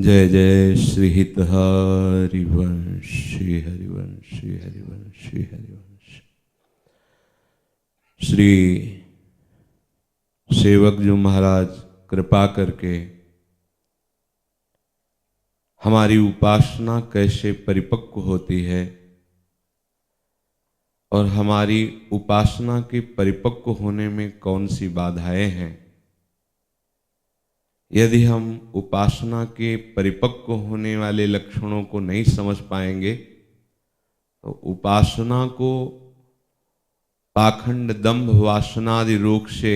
जय जय श्री हित हरिवंश श्री हरिवंश श्री हरिवंश श्री हरिवंश। श्री सेवक जो महाराज कृपा करके हमारी उपासना कैसे परिपक्व होती है और हमारी उपासना के परिपक्व होने में कौन सी बाधाएं हैं, यदि हम उपासना के परिपक्व होने वाले लक्षणों को नहीं समझ पाएंगे तो उपासना को पाखंड दंभ वासनादि रोग से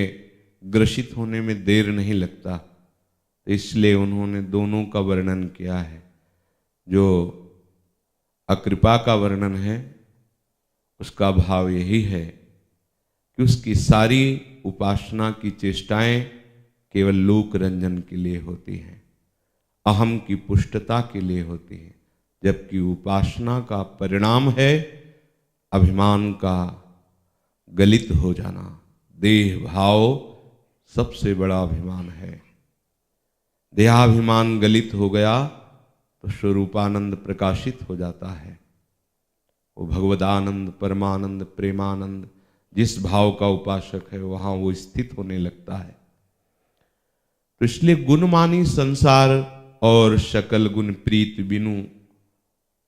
ग्रसित होने में देर नहीं लगता। तो इसलिए उन्होंने दोनों का वर्णन किया है। जो अकृपा का वर्णन है उसका भाव यही है कि उसकी सारी उपासना की चेष्टाएं केवल लोक रंजन के लिए होती हैं, अहम की पुष्टता के लिए होती हैं, जबकि उपासना का परिणाम है अभिमान का गलित हो जाना। देह भाव सबसे बड़ा अभिमान है। देहाभिमान गलित हो गया तो स्वरूपानंद प्रकाशित हो जाता है। वो भगवदानंद, परमानंद, प्रेमानंद जिस भाव का उपासक है वहां वो स्थित होने लगता है। तो इसलिए गुणमानी संसार और शकल गुण प्रीत बिनु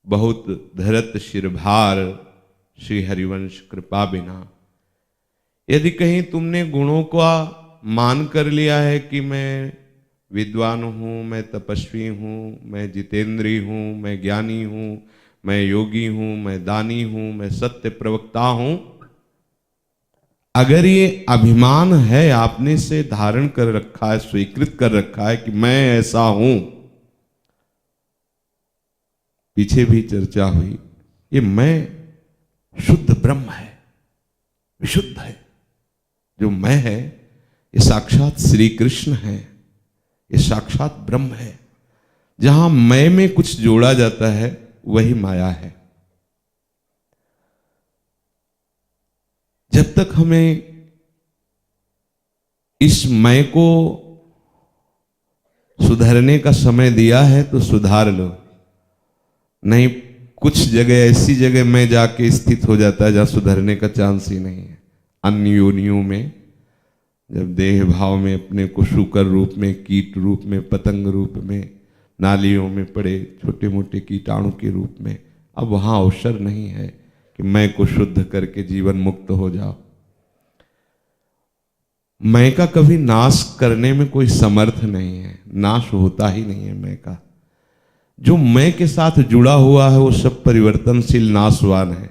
बहुत धरत शिरभार श्री हरिवंश कृपा बिना। यदि कहीं तुमने गुणों का मान कर लिया है कि मैं विद्वान हूं, मैं तपस्वी हूं, मैं जितेंद्री हूं, मैं ज्ञानी हूं, मैं योगी हूं, मैं दानी हूं, मैं सत्य प्रवक्ता हूं, अगर ये अभिमान है, आपने से धारण कर रखा है, स्वीकृत कर रखा है कि मैं ऐसा हूं, पीछे भी चर्चा हुई, ये मैं शुद्ध ब्रह्म है, विशुद्ध है। जो मैं है ये साक्षात श्री कृष्ण है, ये साक्षात ब्रह्म है। जहां मैं में कुछ जोड़ा जाता है वही माया है। जब तक हमें इस मैं को सुधरने का समय दिया है तो सुधार लो, नहीं कुछ जगह ऐसी जगह मैं जाके स्थित हो जाता है जहां सुधरने का चांस ही नहीं है। अन्य योनियों में जब देह भाव में अपने को शुकर रूप में, कीट रूप में, पतंग रूप में, नालियों में पड़े छोटे मोटे कीटाणु के रूप में, अब वहां अवसर नहीं है कि मैं को शुद्ध करके जीवन मुक्त हो जाओ। मैं का कभी नाश करने में कोई समर्थ नहीं है, नाश होता ही नहीं है मैं का। जो मैं के साथ जुड़ा हुआ है वो सब परिवर्तनशील नाशवान है,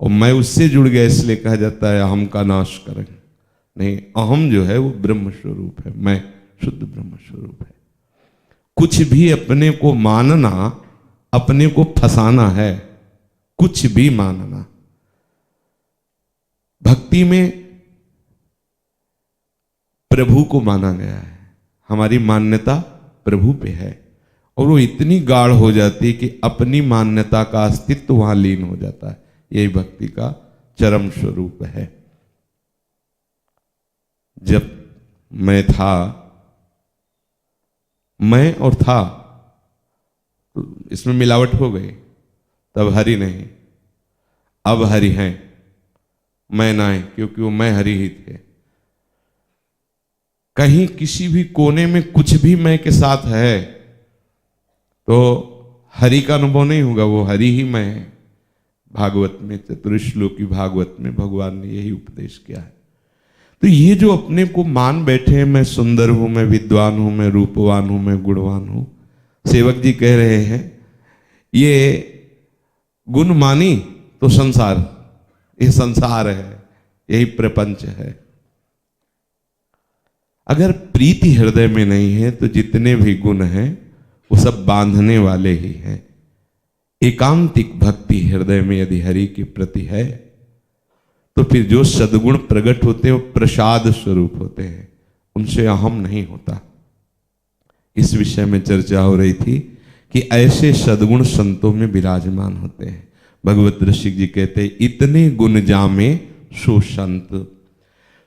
और मैं उससे जुड़ गया इसलिए कहा जाता है अहम का नाश करें। नहीं, अहम जो है वो ब्रह्म स्वरूप है, मैं शुद्ध ब्रह्म स्वरूप है। कुछ भी अपने को मानना अपने को फंसाना है, कुछ भी मानना। भक्ति में प्रभु को माना गया है, हमारी मान्यता प्रभु पे है, और वो इतनी गाढ़ हो जाती है कि अपनी मान्यता का अस्तित्व वहां लीन हो जाता है। यही भक्ति का चरम स्वरूप है। जब मैं था, मैं और था तो इसमें मिलावट हो गई, तब हरि नहीं, अब हरि हैं, मैं ना है, क्योंकि वो मैं हरि ही थे। कहीं किसी भी कोने में कुछ भी मैं के साथ है तो हरि का अनुभव नहीं होगा, वो हरि ही मैं है। भागवत में, चतुर्श्लोकी भागवत में भगवान ने यही उपदेश किया है। तो ये जो अपने को मान बैठे हैं, मैं सुंदर हूं, मैं विद्वान हूं, मैं रूपवान हूं, मैं गुणवान हूं, सेवक जी कह रहे हैं ये गुण मानी तो संसार, ये संसार है, यही प्रपंच है। अगर प्रीति हृदय में नहीं है तो जितने भी गुण हैं वो सब बांधने वाले ही हैं। एकांतिक भक्ति हृदय में यदि हरि के प्रति है तो फिर जो सद्गुण प्रकट होते हैं वो प्रसाद स्वरूप होते हैं, उनसे अहम नहीं होता। इस विषय में चर्चा हो रही थी कि ऐसे सद्गुण संतों में विराजमान होते हैं। भगवत ऋषिक जी कहते हैं इतने गुण जामे सो संत,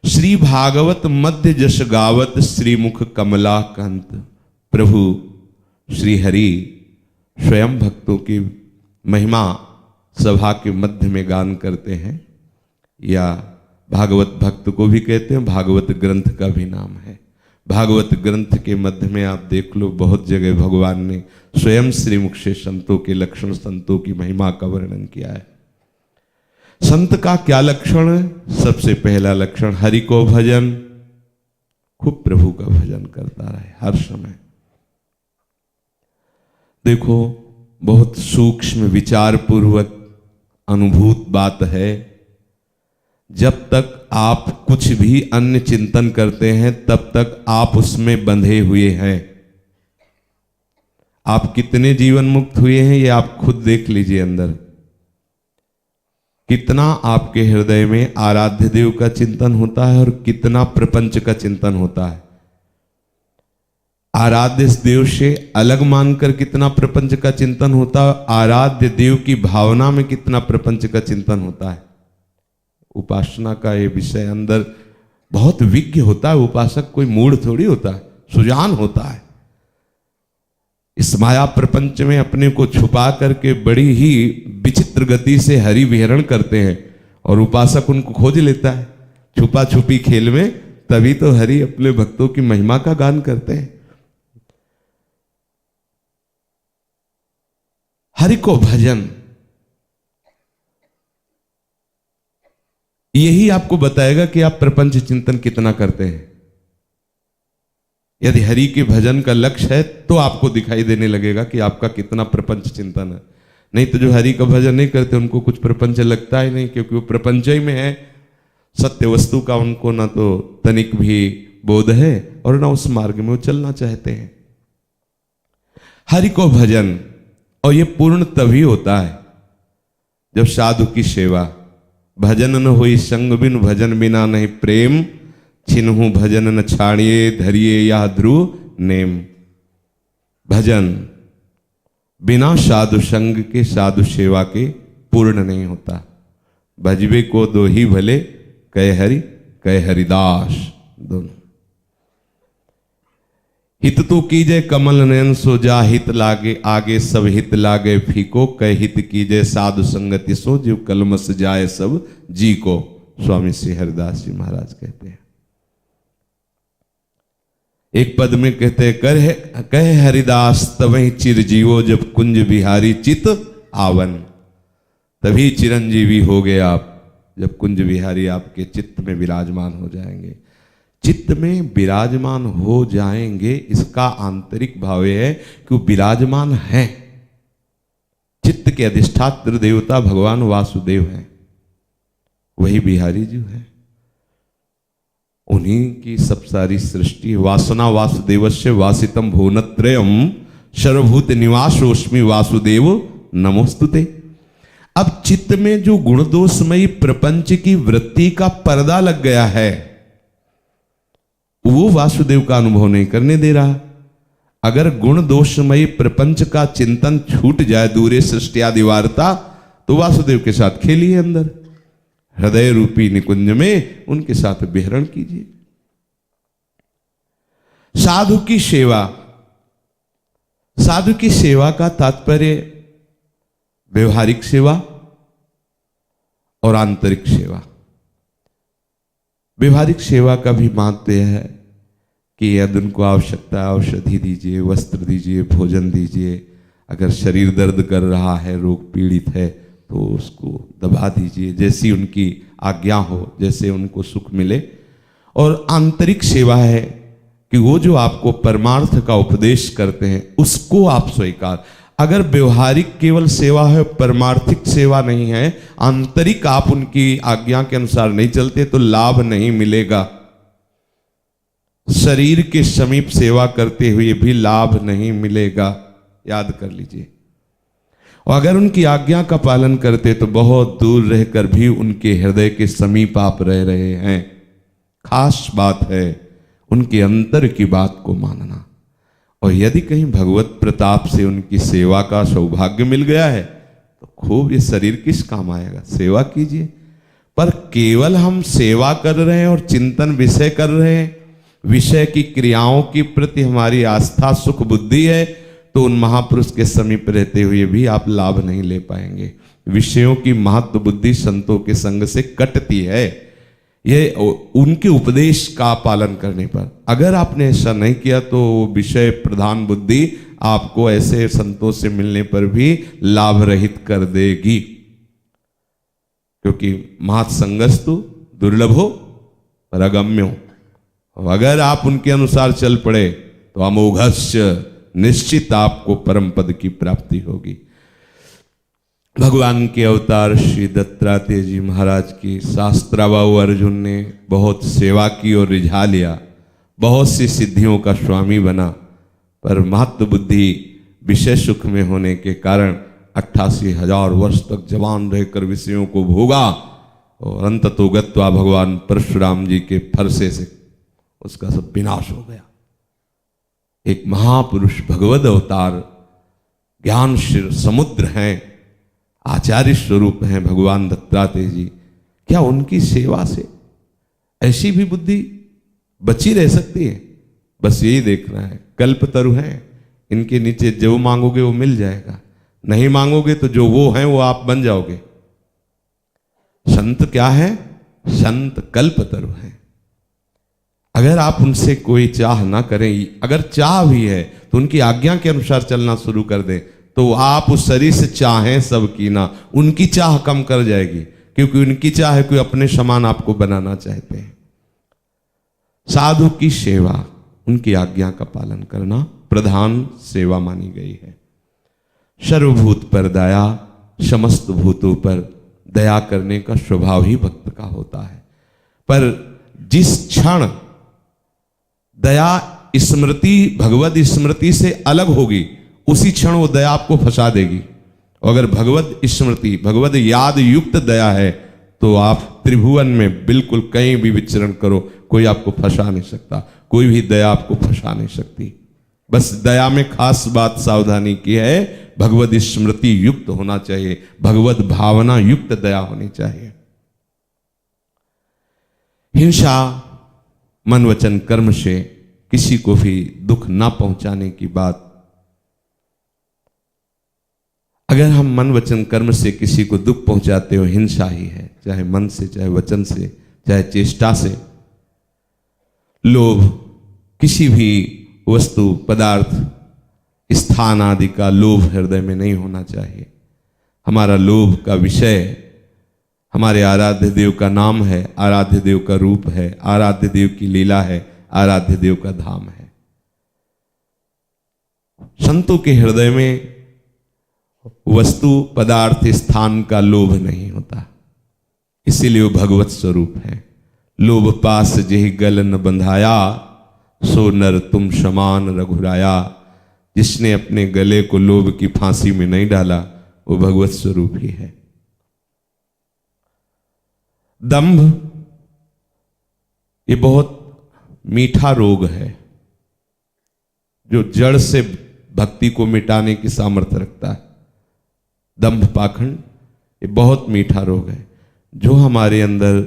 श्री भागवत मध्य जस गावत श्रीमुख कमला कंत। प्रभु श्री हरि स्वयं भक्तों की महिमा सभा के मध्य में गान करते हैं, या भागवत भक्त को भी कहते हैं, भागवत ग्रंथ का भी नाम है। भागवत ग्रंथ के मध्य में आप देख लो, बहुत जगह भगवान ने स्वयं श्रीमुख से संतों के लक्षण, संतों की महिमा का वर्णन किया है। संत का क्या लक्षण है? सबसे पहला लक्षण हरि को भजन, खूब प्रभु का भजन करता रहे हर समय। देखो, बहुत सूक्ष्म विचार पूर्वक अनुभूत बात है। जब तक आप कुछ भी अन्य चिंतन करते हैं तब तक आप उसमें बंधे हुए हैं। आप कितने जीवन मुक्त हुए हैं ये आप खुद देख लीजिए। अंदर कितना आपके हृदय में आराध्य देव का चिंतन होता है और कितना प्रपंच का चिंतन होता है। आराध्य देव से अलग मानकर कितना प्रपंच का चिंतन होता है, आराध्य देव की भावना में कितना प्रपंच का चिंतन होता है। उपासना का ये विषय अंदर बहुत विज्ञ होता है। उपासक कोई मूढ़ थोड़ी होता है, सुजान होता है। इस माया प्रपंच में अपने को छुपा करके बड़ी ही विचित्र गति से हरि विहरण करते हैं और उपासक उनको खोज लेता है छुपा छुपी खेल में। तभी तो हरि अपने भक्तों की महिमा का गान करते हैं। हरि को भजन, यही आपको बताएगा कि आप प्रपंच चिंतन कितना करते हैं। यदि हरि के भजन का लक्ष्य है तो आपको दिखाई देने लगेगा कि आपका कितना प्रपंच चिंतन है। नहीं तो जो हरि का भजन नहीं करते उनको कुछ प्रपंच लगता ही नहीं, क्योंकि वो प्रपंच ही में है। सत्य वस्तु का उनको ना तो तनिक भी बोध है और ना उस मार्ग में वो चलना चाहते हैं। हरि को भजन, और ये पूर्ण तभी होता है जब साधु की सेवा। भजन न होई संग बिन, भजन बिना नहीं प्रेम। छिन्हु भजन न छाड़िए, धरिए या ध्रुव नेम। भजन बिना साधु संग के, साधु सेवा के पूर्ण नहीं होता। भजबे को दो ही भले, कह हरि कह हरिदास। दोनों हित तो कीजय कमल नयन, सो जा हित लागे आगे, सब हित लागे फीको। कह हित कीजय साधु संगति, सो जीव कलमस जाए सब जी को। स्वामी श्री हरिदास जी महाराज कहते हैं। एक पद में कहते हैं, कह हरिदास तवहीं चिर जीवो, जब कुंज बिहारी चित आवन। तभी चिरंजीवी हो गए आप जब कुंज बिहारी आपके चित्त में विराजमान हो जाएंगे। चित्त में विराजमान हो जाएंगे, इसका आंतरिक भाव है कि वो विराजमान है। चित्त के अधिष्ठात्र देवता भगवान वासुदेव हैं, वही बिहारी जी है। उन्हीं की सब सारी सृष्टि। वासना वासुदेवस्य वासितम भुवनत्रयम, सर्वभूत निवासोस्मि वासुदेव नमोस्तुते। अब चित्त में जो गुण दोषमयी प्रपंच की वृत्ति का पर्दा लग गया है, वो वासुदेव का अनुभव नहीं करने दे रहा। अगर गुण दोषमयी प्रपंच का चिंतन छूट जाए, दूरे सृष्टि आदि वार्ता, तो वासुदेव के साथ खेलिए अंदर हृदय रूपी निकुंज में, उनके साथ विहरण कीजिए। साधु की सेवा, साधु की सेवा का तात्पर्य व्यवहारिक सेवा और आंतरिक सेवा। व्यवहारिक सेवा का भी महत्व है कि यदि उनको आवश्यकता है औषधि दीजिए, वस्त्र दीजिए, भोजन दीजिए। अगर शरीर दर्द कर रहा है, रोग पीड़ित है, तो उसको दबा दीजिए, जैसी उनकी आज्ञा हो, जैसे उनको सुख मिले। और आंतरिक सेवा है कि वो जो आपको परमार्थ का उपदेश करते हैं उसको आप स्वीकार। अगर व्यवहारिक केवल सेवा है, परमार्थिक सेवा नहीं है, आंतरिक आप उनकी आज्ञा के अनुसार नहीं चलते, तो लाभ नहीं मिलेगा। शरीर के समीप सेवा करते हुए भी लाभ नहीं मिलेगा, याद कर लीजिए। और अगर उनकी आज्ञा का पालन करते तो बहुत दूर रहकर भी उनके हृदय के समीप आप रह रहे हैं। खास बात है उनके अंतर की बात को मानना। और यदि कहीं भगवत प्रताप से उनकी सेवा का सौभाग्य मिल गया है तो खूब, ये शरीर किस काम आएगा, सेवा कीजिए। पर केवल हम सेवा कर रहे हैं और चिंतन विषय कर रहे हैं, विषय की क्रियाओं के प्रति हमारी आस्था सुख बुद्धि है, तो उन महापुरुष के समीप रहते हुए भी आप लाभ नहीं ले पाएंगे। विषयों की महत्व बुद्धि संतों के संग से कटती है, ये उनके उपदेश का पालन करने पर। अगर आपने ऐसा नहीं किया तो विषय प्रधान बुद्धि आपको ऐसे संतों से मिलने पर भी लाभ रहित कर देगी, क्योंकि महत्संगस्तु दुर्लभो परगम्यो। अगर आप उनके अनुसार चल पड़े तो अमोघस्य, निश्चित आपको परम पद की प्राप्ति होगी। भगवान के अवतार श्री दत्तात्रेय जी महाराज की शास्त्राबाहु अर्जुन ने बहुत सेवा की और रिझा लिया, बहुत सी सिद्धियों का स्वामी बना, पर महत्व बुद्धि विषय सुख में होने के कारण 88,000 वर्ष तक जवान रहकर विषयों को भोगा और अंततो गत्वा भगवान परशुराम जी के फरसे से उसका सब विनाश हो गया। एक महापुरुष भगवद अवतार ज्ञान समुद्र हैं, आचार्य स्वरूप हैं भगवान दत्तात्रेय जी। क्या उनकी सेवा से ऐसी भी बुद्धि बची रह सकती है? बस यही देखना है। कल्पतरु हैं, इनके नीचे जो मांगोगे वो मिल जाएगा, नहीं मांगोगे तो जो वो हैं वो आप बन जाओगे। संत क्या है? संत कल्पतरु हैं। अगर आप उनसे कोई चाह ना करें, अगर चाह भी है तो उनकी आज्ञा के अनुसार चलना शुरू कर दें, तो आप उस शरीर से चाहें सबकी ना, उनकी चाह कम कर जाएगी, क्योंकि उनकी चाह है कोई अपने समान आपको बनाना चाहते हैं। साधु की सेवा, उनकी आज्ञा का पालन करना प्रधान सेवा मानी गई है। सर्वभूत पर दया, समस्त भूतों पर दया करने का स्वभाव ही भक्त का होता है। पर जिस क्षण दया स्मृति, भगवद स्मृति से अलग होगी, उसी क्षण वो दया आपको फंसा देगी। अगर भगवद स्मृति, भगवद याद युक्त दया है तो आप त्रिभुवन में बिल्कुल कहीं भी विचरण करो, कोई आपको फंसा नहीं सकता, कोई भी दया आपको फंसा नहीं सकती। बस दया में खास बात सावधानी की है, भगवद स्मृति युक्त होना चाहिए, भगवद भावना युक्त दया होनी चाहिए। हिंसा मन वचन कर्म से किसी को भी दुख ना पहुंचाने की बात, अगर हम मन वचन कर्म से किसी को दुख पहुंचाते हो, हिंसा ही है, चाहे मन से, चाहे वचन से, चाहे चेष्टा से। लोभ, किसी भी वस्तु, पदार्थ, स्थान आदि का लोभ हृदय में नहीं होना चाहिए। हमारा लोभ का विषय हमारे आराध्य देव का नाम है, आराध्य देव का रूप है, आराध्य देव की लीला है, आराध्य देव का धाम है। संतों के हृदय में वस्तु, पदार्थ, स्थान का लोभ नहीं होता, इसीलिए वो भगवत स्वरूप है। लोभ पास जेहि गल न बंधाया, सो नर तुम समान रघुराया। जिसने अपने गले को लोभ की फांसी में नहीं डाला, वो भगवत स्वरूप ही है। दंभ, ये बहुत मीठा रोग है जो जड़ से भक्ति को मिटाने की सामर्थ्य रखता है। दंभ पाखंड ये बहुत मीठा रोग है। जो हमारे अंदर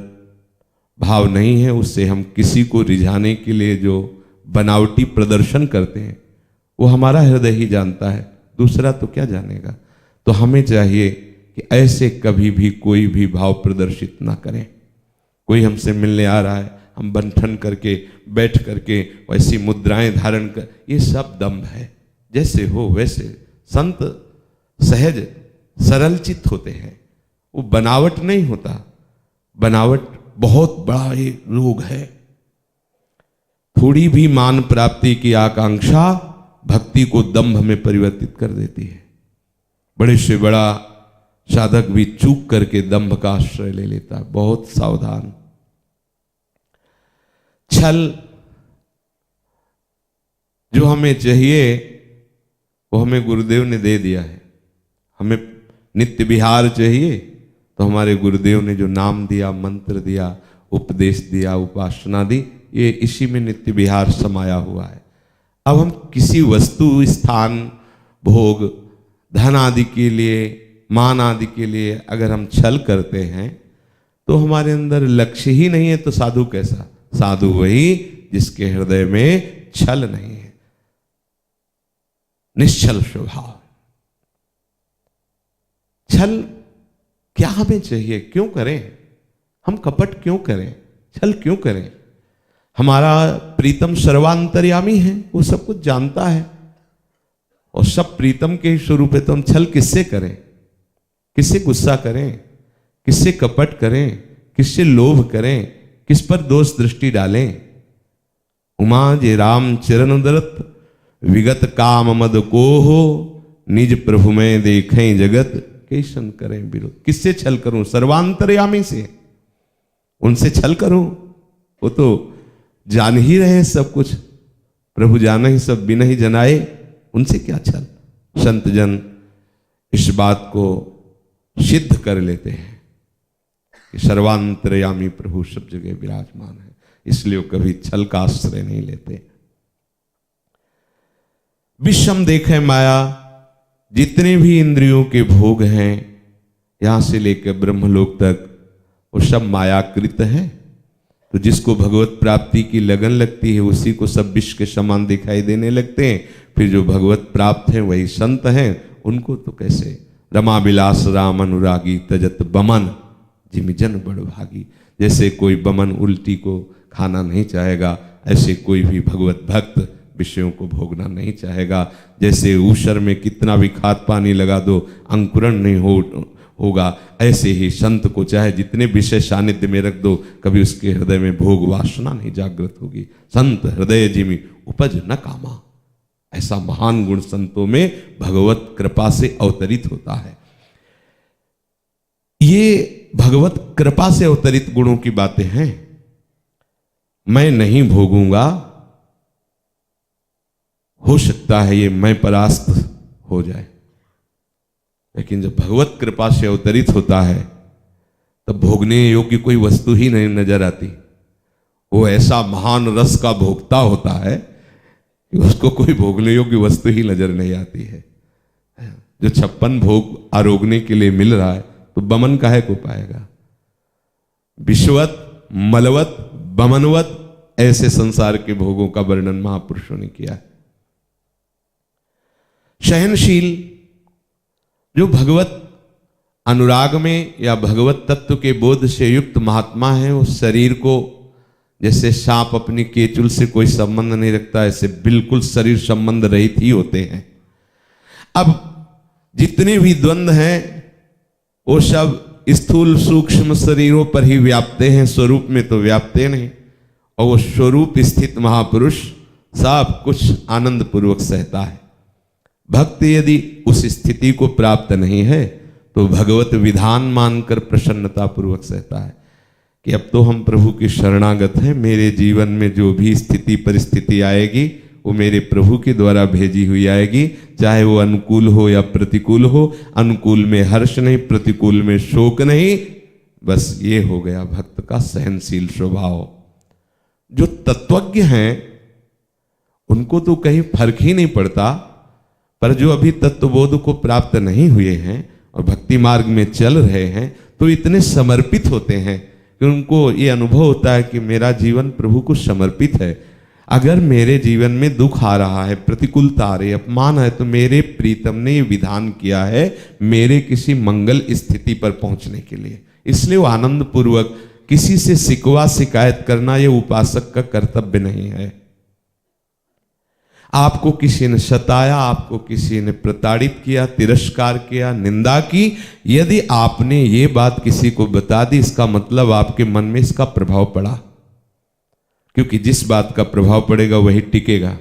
भाव नहीं है, उससे हम किसी को रिझाने के लिए जो बनावटी प्रदर्शन करते हैं, वो हमारा हृदय ही जानता है, दूसरा तो क्या जानेगा। तो हमें चाहिए कि ऐसे कभी भी कोई भी भाव प्रदर्शित ना करें। कोई हमसे मिलने आ रहा है, हम बंठन करके बैठ करके वैसी मुद्राएं धारण कर, ये सब दंभ है। जैसे हो वैसे। संत सहज सरल चित्त होते हैं, वो बनावट नहीं होता। बनावट बहुत बड़ा एक रोग है। थोड़ी भी मान प्राप्ति की आकांक्षा भक्ति को दंभ में परिवर्तित कर देती है। बड़े से बड़ा साधक भी चूक करके दंभ का आश्रय ले लेता है। बहुत सावधान। छल, जो हमें चाहिए वो हमें गुरुदेव ने दे दिया है। हमें नित्य विहार चाहिए तो हमारे गुरुदेव ने जो नाम दिया, मंत्र दिया, उपदेश दिया, उपासना दी, ये इसी में नित्य विहार समाया हुआ है। अब हम किसी वस्तु, स्थान, भोग, धन आदि के लिए, मान आदि के लिए अगर हम छल करते हैं तो हमारे अंदर लक्ष्य ही नहीं है, तो साधु कैसा? साधु वही जिसके हृदय में छल नहीं है। निश्चल स्वभाव। छल क्या हमें चाहिए? क्यों करें हम? कपट क्यों करें? छल क्यों करें? हमारा प्रीतम सर्वांतर्यामी है, वो सब कुछ जानता है और सब प्रीतम के ही स्वरूप है। तो हम छल किससे करें? किससे गुस्सा करें? किससे कपट करें? किससे लोभ करें? किस पर दोष दृष्टि डालें? उमा जे राम चरण दरत विगत काम मद को हो, निज प्रभु में देखें जगत कैसन करें विरोध। किससे छल करूं? सर्वांतर्यामी से। उनसे छल करूं? वो तो जान ही रहे सब कुछ। प्रभु जाना ही सब बिना ही जनाए, उनसे क्या छल? संत जन इस बात को सिद्ध कर लेते हैं कि सर्वांतर्यामी प्रभु सब जगह विराजमान है, इसलिए वो कभी छल का आश्रय नहीं लेते। विषम देखे माया, जितने भी इंद्रियों के भोग हैं यहां से लेकर ब्रह्मलोक तक, वो सब मायाकृत है। तो जिसको भगवत प्राप्ति की लगन लगती है उसी को सब विष के समान दिखाई देने लगते हैं। फिर जो भगवत प्राप्त है वही संत हैं, उनको तो कैसे? रमा विलास राम अनुरागी तजत बमन जिमि जन बड़ भागी। जैसे कोई बमन उल्टी को खाना नहीं चाहेगा, ऐसे कोई भी भगवत भक्त विषयों को भोगना नहीं चाहेगा। जैसे ऊषर में कितना भी खाद पानी लगा दो अंकुरण नहीं होगा, ऐसे ही संत को चाहे जितने विषय सानिध्य में रख दो, कभी उसके हृदय में भोग वासना नहीं जागृत होगी। संत हृदय जिमि उपज न कामा। ऐसा महान गुण संतों में भगवत कृपा से अवतरित होता है। ये भगवत कृपा से अवतरित गुणों की बातें हैं। मैं नहीं भोगूंगा, हो सकता है ये मैं परास्त हो जाए, लेकिन जब भगवत कृपा से अवतरित होता है तब भोगने योग्य कोई वस्तु ही नहीं नजर आती। वो ऐसा महान रस का भोक्ता होता है कि उसको कोई भोगने योग्य वस्तु ही नजर नहीं आती है। जो 56 भोग आरोगने के लिए मिल रहा है तो बमन काहे को पाएगा? विश्ववत मलवत बमनवत ऐसे संसार के भोगों का वर्णन महापुरुषों ने किया है। सहनशील, जो भगवत अनुराग में या भगवत तत्व के बोध से युक्त महात्मा है, वो शरीर को जैसे सांप अपनी केचुल से कोई संबंध नहीं रखता, ऐसे बिल्कुल शरीर संबंध रहित ही होते हैं। अब जितने भी द्वंद्व हैं वो सब स्थूल सूक्ष्म शरीरों पर ही व्याप्ते हैं, स्वरूप में तो व्याप्ते नहीं। और वो स्वरूप स्थित महापुरुष सब कुछ आनंद पूर्वक सहता है। भक्त यदि उस स्थिति को प्राप्त नहीं है तो भगवत विधान मानकर प्रसन्नता पूर्वक सहता है कि अब तो हम प्रभु के शरणागत हैं, मेरे जीवन में जो भी स्थिति परिस्थिति आएगी वो मेरे प्रभु के द्वारा भेजी हुई आएगी, चाहे वो अनुकूल हो या प्रतिकूल हो। अनुकूल में हर्ष नहीं, प्रतिकूल में शोक नहीं। बस ये हो गया भक्त का सहनशील स्वभाव। जो तत्वज्ञ हैं उनको तो कहीं फर्क ही नहीं पड़ता, पर जो अभी तत्वबोध को प्राप्त नहीं हुए हैं और भक्ति मार्ग में चल रहे हैं तो इतने समर्पित होते हैं कि उनको ये अनुभव होता है कि मेरा जीवन प्रभु को समर्पित है। अगर मेरे जीवन में दुख आ रहा है, प्रतिकूलता आ रही है, अपमान है, तो मेरे प्रीतम ने ये विधान किया है मेरे किसी मंगल स्थिति पर पहुंचने के लिए। इसलिए वो आनंद पूर्वक, किसी से शिकवा शिकायत करना ये उपासक का कर्तव्य नहीं है। आपको किसी ने सताया, आपको किसी ने प्रताड़ित किया, तिरस्कार किया, निंदा की, यदि आपने ये बात किसी को बता दी, इसका मतलब आपके मन में इसका प्रभाव पड़ा। क्योंकि जिस बात का प्रभाव पड़ेगा वही टिकेगा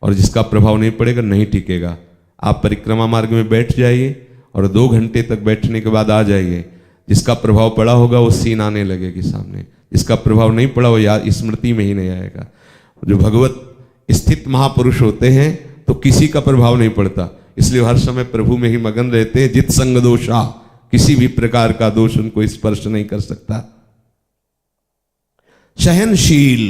और जिसका प्रभाव नहीं पड़ेगा नहीं टिकेगा। आप परिक्रमा मार्ग में बैठ जाइए और 2 घंटे तक बैठने के बाद आ जाइए, जिसका प्रभाव पड़ा होगा वो सीन आने लगेगी सामने, जिसका प्रभाव नहीं पड़ा वो याद स्मृति में ही नहीं आएगा। जो भगवत स्थित महापुरुष होते हैं तो किसी का प्रभाव नहीं पड़ता, इसलिए हर समय प्रभु में ही मगन रहते हैं। जित संग दोषा, किसी भी प्रकार का दोष उनको स्पर्श नहीं कर सकता। सहनशील,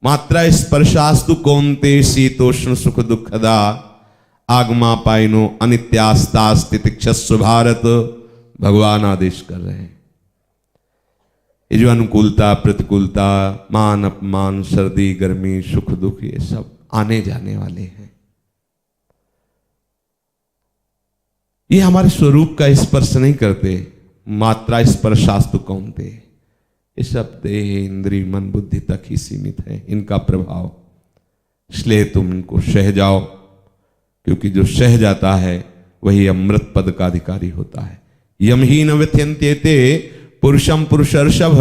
मात्रा स्पर्शास्तु कौन्ते शीतोष्ण सुख दुखदा, आगमा पाइनो अनित्यास्तास्ति तिक्षस्व भारत। भगवान आदेश कर रहे हैं। ये जो अनुकूलता प्रतिकूलता, मान अपमान, सर्दी गर्मी, सुख दुख, ये सब आने जाने वाले हैं। ये हमारे स्वरूप का स्पर्श नहीं करते। मात्रा स्पर्शास्तु कौन्ते, ये सब देह इंद्रिय मन बुद्धि तक ही सीमित है इनका प्रभाव। इसलिए तुम इनको सह जाओ, क्योंकि जो सह जाता है वही अमृत पद का अधिकारी होता है। यम ही न व्यथ्यन्त्येते पुरुषम पुरुषर्षभ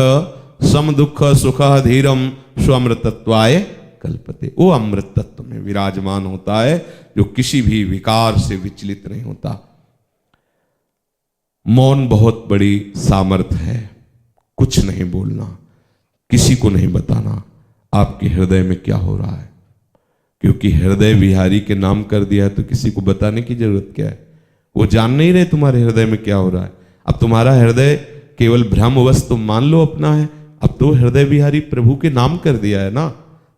सम दुख सुख धीरम स्वमृतत्वाय कल्पते। वो अमृत तत्व में विराजमान होता है जो किसी भी विकार से विचलित नहीं होता। मौन बहुत बड़ी सामर्थ्य है। कुछ नहीं बोलना, किसी को नहीं बताना आपके हृदय में क्या हो रहा है, क्योंकि हृदय विहारी के नाम कर दिया है तो किसी को बताने की जरूरत क्या है। वो जान नहीं रहे तुम्हारे हृदय में क्या हो रहा है। अब तुम्हारा हृदय केवल भ्रमवश तुम मान लो अपना है, अब तो हृदय विहारी प्रभु के नाम कर दिया है ना।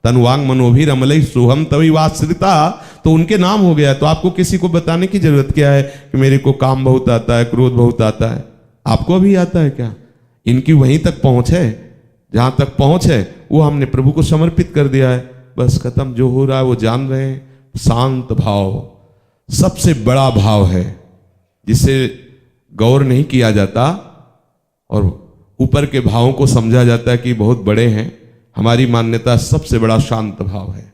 तनुवांग मनोभी रमलई सोहम तभी वाश्रिता, तो उनके नाम हो गया। तो आपको किसी को बताने की जरूरत क्या है कि मेरे को काम बहुत आता है, क्रोध बहुत आता है। आपको अभी आता है क्या? इनकी वहीं तक पहुंच है, जहां तक पहुंच है वो हमने प्रभु को समर्पित कर दिया है। बस खत्म, जो हो रहा है वो जान रहे हैं। शांत भाव सबसे बड़ा भाव है जिसे गौर नहीं किया जाता और ऊपर के भावों को समझा जाता है कि बहुत बड़े हैं। हमारी मान्यता सबसे बड़ा शांत भाव है,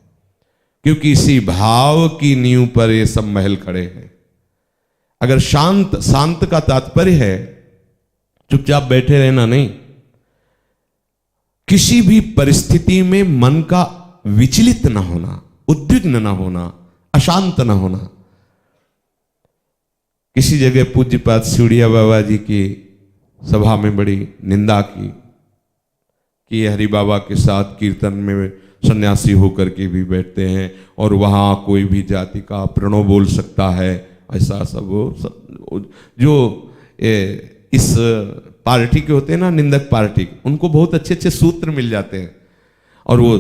क्योंकि इसी भाव की नींव पर ये सब महल खड़े हैं। अगर शांत, शांत का तात्पर्य है चुपचाप बैठे रहना नहीं, किसी भी परिस्थिति में मन का विचलित न होना, उद्विग्न न होना, अशांत न होना। किसी जगह पूज्यपाद सिवड़िया बाबा जी की सभा में बड़ी निंदा की कि ये हरि बाबा के साथ कीर्तन में सन्यासी होकर के भी बैठते हैं और वहाँ कोई भी जाति का प्रणव बोल सकता है। ऐसा सब जो इस पार्टी के होते हैं ना, निंदक पार्टी, उनको बहुत अच्छे अच्छे सूत्र मिल जाते हैं। और वो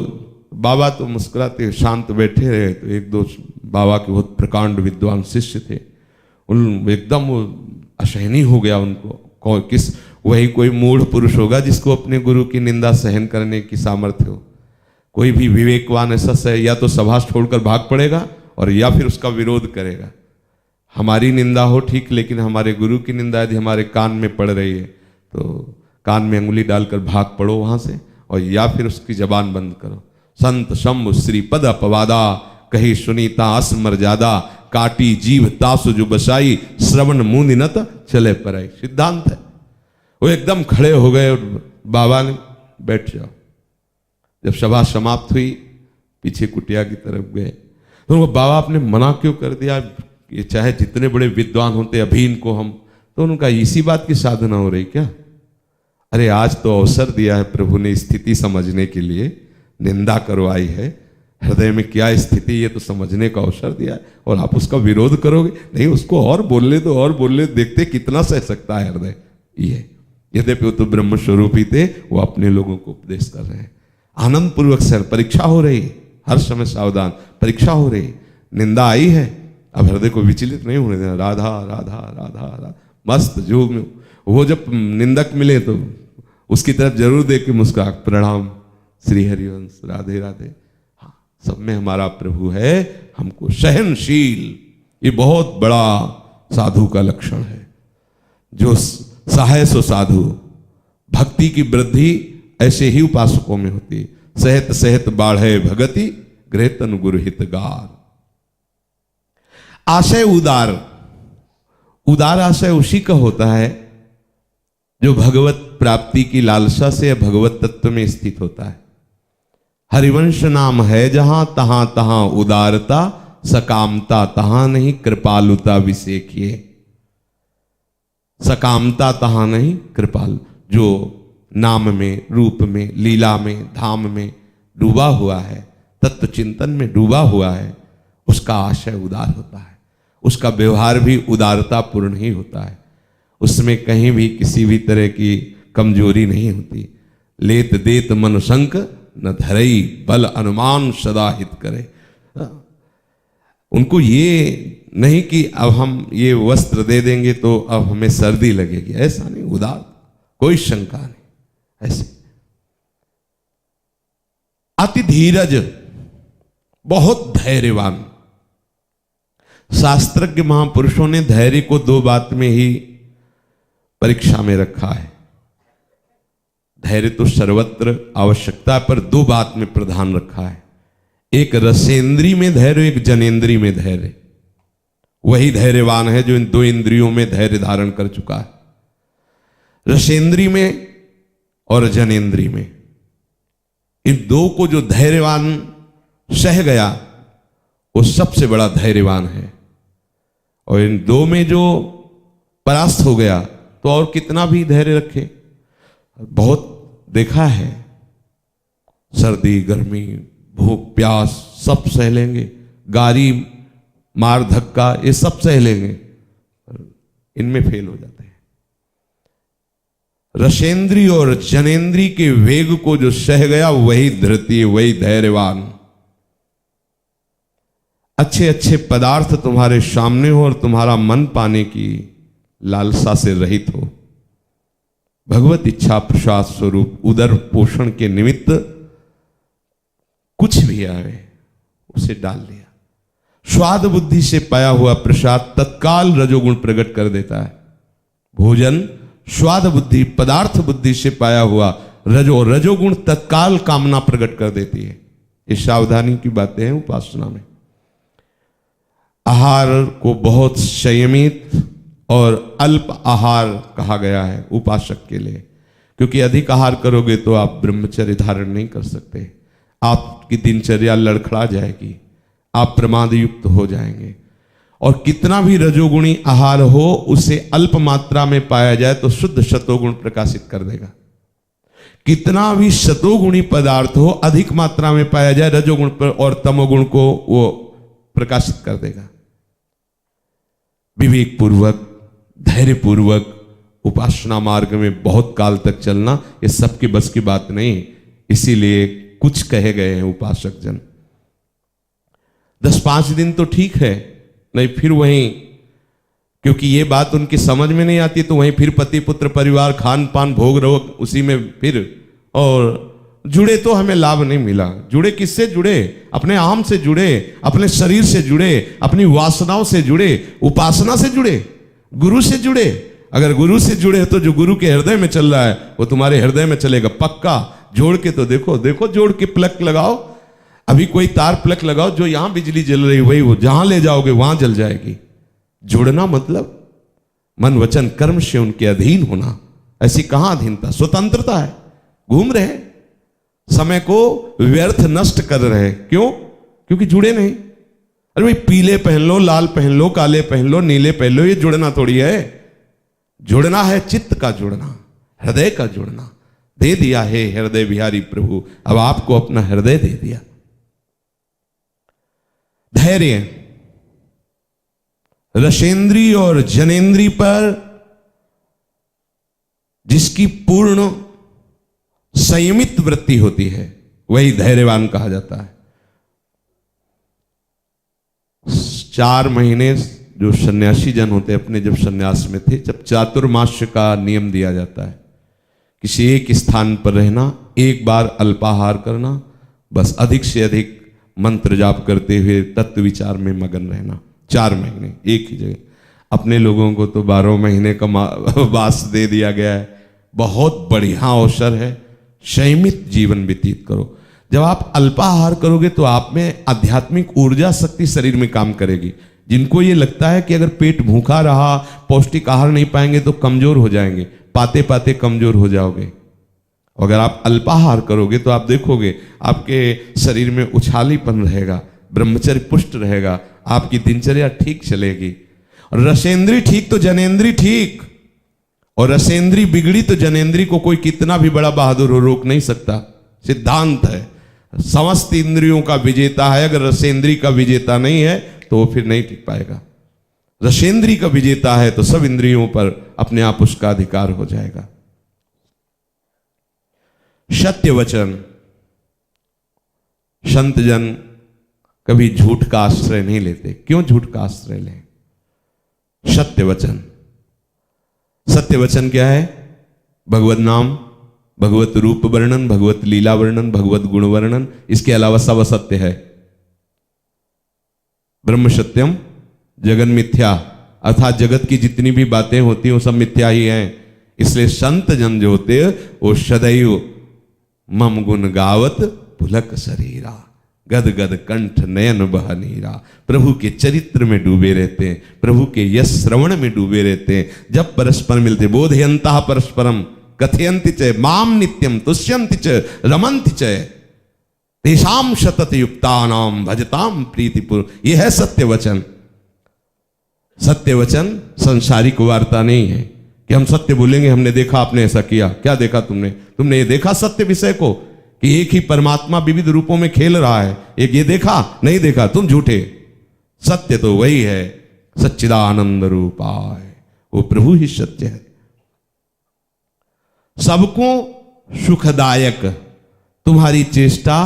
बाबा तो मुस्कुराते शांत बैठे रहे, तो एक दो बाबा के बहुत प्रकांड विद्वान शिष्य थे, उन एकदम वो असहनीय हो गया उनको। किस वही कोई मूढ़ पुरुष होगा जिसको अपने गुरु की निंदा सहन करने की सामर्थ्य हो। कोई भी विवेकवान ऐसा या तो सभा छोड़कर भाग पड़ेगा और या फिर उसका विरोध करेगा। हमारी निंदा हो ठीक, लेकिन हमारे गुरु की निंदा यदि हमारे कान में पड़ रही है तो कान में अंगुली डालकर भाग पड़ो वहां से, और या फिर उसकी जबान बंद करो। संत शंभु श्रीपद अपवादा कही सुनीता असमर्यादा काटी जीव तासु जो बसाई श्रवण मुनिनत चले पराई। सिद्धांत है। वो एकदम खड़े हो गए और बाबा ने बैठ जाओ। जब सभा समाप्त हुई पीछे कुटिया की तरफ गए तो वो बाबा आपने मना क्यों कर दिया, ये चाहे जितने बड़े विद्वान होते अभी इनको हम, तो उनका इसी बात की साधना हो रही क्या? अरे आज तो अवसर दिया है प्रभु ने स्थिति समझने के लिए, निंदा करवाई है, हृदय में क्या स्थिति ये तो समझने का अवसर दिया है, और आप उसका विरोध करोगे? नहीं, उसको और बोलने दो, और बोलने देखते कितना सह सकता है हृदय। ये यद्यपि वो तो ब्रह्म स्वरूप ही थे, वो अपने लोगों को उपदेश कर रहे हैं। आनंद पूर्वक सर परीक्षा हो रही, हर समय सावधान, परीक्षा हो रही, निंदा आई है, अब हृदय को विचलित नहीं होने देना। राधा राधा राधा राधा मस्त जो वो जब निंदक मिले तो उसकी तरफ जरूर देख के मुस्कुरा, प्रणाम श्री हरिवंश राधे राधे। हाँ, सब में हमारा प्रभु है, हमको सहनशील, ये बहुत बड़ा साधु का लक्षण है। जो सहाय सो साधु, भक्ति की वृद्धि ऐसे ही उपासकों में होती। सहत सहत बाढ़े भगति गृहतन गुरु हितगार। आशय उदार, उदार आशय उसी का होता है जो भगवत प्राप्ति की लालसा से भगवत तत्व में स्थित होता है। हरिवंश नाम है जहां तहां तहां उदारता, सकामता तहां नहीं कृपालुता विसेखिए। सकामता तहां नहीं कृपालु, जो नाम में, रूप में, लीला में, धाम में डूबा हुआ है, तत्व चिंतन में डूबा हुआ है, उसका आशय उदार होता है, उसका व्यवहार भी उदारता पूर्ण ही होता है। उसमें कहीं भी किसी भी तरह की कमजोरी नहीं होती। लेत देत मन संक न धरई बल अनुमान सदा हित करे। उनको ये नहीं कि अब हम ये वस्त्र दे देंगे तो अब हमें सर्दी लगेगी, ऐसा नहीं, उदार, कोई शंका नहीं। ऐसे अति धीरज, बहुत धैर्यवान। शास्त्रज्ञ महापुरुषों ने धैर्य को दो बात में ही परीक्षा में रखा है। धैर्य तो सर्वत्र आवश्यकता, पर दो बात में प्रधान रखा है। एक रसेंद्री में धैर्य, एक जनेंद्री में धैर्य। वही धैर्यवान है जो इन दो इंद्रियों में धैर्य धारण कर चुका है, रसेंद्री में और जनेंद्री में। इन दो को जो धैर्यवान सह गया वो सबसे बड़ा धैर्यवान है, और इन दो में जो परास्त हो गया तो और कितना भी धैर्य रखे। बहुत देखा है, सर्दी गर्मी भूख प्यास सब सह लेंगे, गारी मार धक्का ये सब सह लेंगे, इनमें फेल हो जाते हैं। रसेंद्री और जनेंद्री के वेग को जो सह गया वही धृति, वही धैर्यवान। अच्छे अच्छे पदार्थ तुम्हारे सामने हो और तुम्हारा मन पाने की लालसा से रहित हो, भगवत इच्छा प्रसाद स्वरूप उदर पोषण के निमित्त कुछ भी आए उसे डाल दिया। स्वाद बुद्धि से पाया हुआ प्रसाद तत्काल रजोगुण प्रकट कर देता है। भोजन स्वाद बुद्धि पदार्थ बुद्धि से पाया हुआ रजोगुण तत्काल कामना प्रकट कर देती है। ये सावधानी की बातें हैं उपासना में। आहार को बहुत संयमित और अल्प आहार कहा गया है उपासक के लिए, क्योंकि अधिक आहार करोगे तो आप ब्रह्मचर्य धारण नहीं कर सकते, आपकी दिनचर्या लड़खड़ा जाएगी, आप प्रमाद युक्त हो जाएंगे। और कितना भी रजोगुणी आहार हो उसे अल्प मात्रा में पाया जाए तो शुद्ध शतोगुण प्रकाशित कर देगा। कितना भी शतोगुणी पदार्थ हो अधिक मात्रा में पाया जाए रजोगुण पर और तमोगुण को वो प्रकाशित कर देगा। विवेक पूर्वक धैर्य पूर्वक उपासना मार्ग में बहुत काल तक चलना ये सबके बस की बात नहीं, इसीलिए कुछ कहे गए हैं उपासक जन। 10-5 दिन तो ठीक है, नहीं फिर वहीं, क्योंकि ये बात उनकी समझ में नहीं आती तो वहीं फिर पति पुत्र परिवार खान पान भोग रोग उसी में फिर, और जुड़े तो हमें लाभ नहीं मिला। जुड़े किससे जुड़े? अपने आम से जुड़े, अपने शरीर से जुड़े, अपनी वासनाओं से जुड़े, उपासना से जुड़े, गुरु से जुड़े। अगर गुरु से जुड़े तो जो गुरु के हृदय में चल रहा है वो तुम्हारे हृदय में चलेगा पक्का। जोड़ के तो देखो, देखो जोड़ के प्लग लगाओ, अभी कोई तार प्लग लगाओ, जो यहां बिजली जल रही वही वो जहां ले जाओगे वहां जल जाएगी। जुड़ना मतलब मन वचन कर्म से उनके अधीन होना। ऐसी कहां अधीनता, स्वतंत्रता है। घूम रहे, समय को व्यर्थ नष्ट कर रहे, क्यों? क्योंकि जुड़े नहीं। अरे भाई पीले पहन लो, लाल पहन लो, काले पहन लो, नीले पहन लो, ये जुड़ना थोड़ी है। जुड़ना है चित्त का जुड़ना, हृदय का जुड़ना। दे दिया है हृदय बिहारी प्रभु, अब आपको अपना हृदय दे दिया। धैर्य रसेंद्री और जनेंद्री पर जिसकी पूर्ण संयमित वृत्ति होती है वही धैर्यवान कहा जाता है। 4 महीने जो सन्यासी जन होते अपने जब सन्यास में थे, जब चातुर्मास्य का नियम दिया जाता है, किसी एक स्थान पर रहना, एक बार अल्पाहार करना, बस अधिक से अधिक मंत्र जाप करते हुए तत्व विचार में मगन रहना। 4 महीने एक ही जगह। अपने लोगों को तो 12 महीने का वास दे दिया गया है। बहुत बढ़िया अवसर है, संयमित जीवन व्यतीत करो। जब आप अल्पाहार करोगे तो आप में आध्यात्मिक ऊर्जा शक्ति शरीर में काम करेगी। जिनको ये लगता है कि अगर पेट भूखा रहा, पौष्टिक आहार नहीं पाएंगे तो कमजोर हो जाएंगे, पाते पाते कमजोर हो जाओगे। अगर आप अल्पाहार करोगे तो आप देखोगे आपके शरीर में उछालीपन रहेगा, ब्रह्मचर्य पुष्ट रहेगा, आपकी दिनचर्या ठीक चलेगी। और रसेंद्री ठीक तो जनेंद्री ठीक, और रसेंद्री बिगड़ी तो जनेंद्री को कोई कितना भी बड़ा बहादुर हो रोक नहीं सकता। सिद्धांत है, समस्त इंद्रियों का विजेता है। अगर रसेंद्री का विजेता नहीं है तो वो फिर नहीं टिक पाएगा। रसेंद्री का विजेता है तो सब इंद्रियों पर अपने आप उसका अधिकार हो जाएगा। सत्य वचन, संत जन कभी झूठ का आश्रय नहीं लेते। क्यों झूठ का आश्रय लें? सत्य वचन। सत्य वचन क्या है? भगवत नाम, भगवत रूप वर्णन, भगवत लीला वर्णन, भगवत गुण वर्णन, इसके अलावा सब असत्य है। ब्रह्म सत्यम जगन मिथ्या, अर्थात जगत की जितनी भी बातें होती हैं वो सब मिथ्या ही हैं। इसलिए संत जन जो होते वो सदैव मम गुण गावत पुलक शरीरा, गद गद कंठ नयन बह नीरा। प्रभु के चरित्र में डूबे रहते हैं, प्रभु के यश श्रवण में डूबे रहते हैं। जब परस्पर मिलते बोधयंता परस्परम कथयंति च माम नित्यम तुष्यंति च रमंति च तेषाम सतत युक्तानाम भजताम प्रीतिपुर। यह है सत्य वचन। सत्य वचन संसारिक वार्ता नहीं है कि हम सत्य बोलेंगे हमने देखा आपने ऐसा किया। क्या देखा तुमने? तुमने ये देखा सत्य विषय को कि एक ही परमात्मा विविध रूपों में खेल रहा है? एक ये देखा? नहीं देखा, तुम झूठे। सत्य तो वही है, सच्चिदानंद रूपाय, वो प्रभु ही सत्य है। सबको सुखदायक, तुम्हारी चेष्टा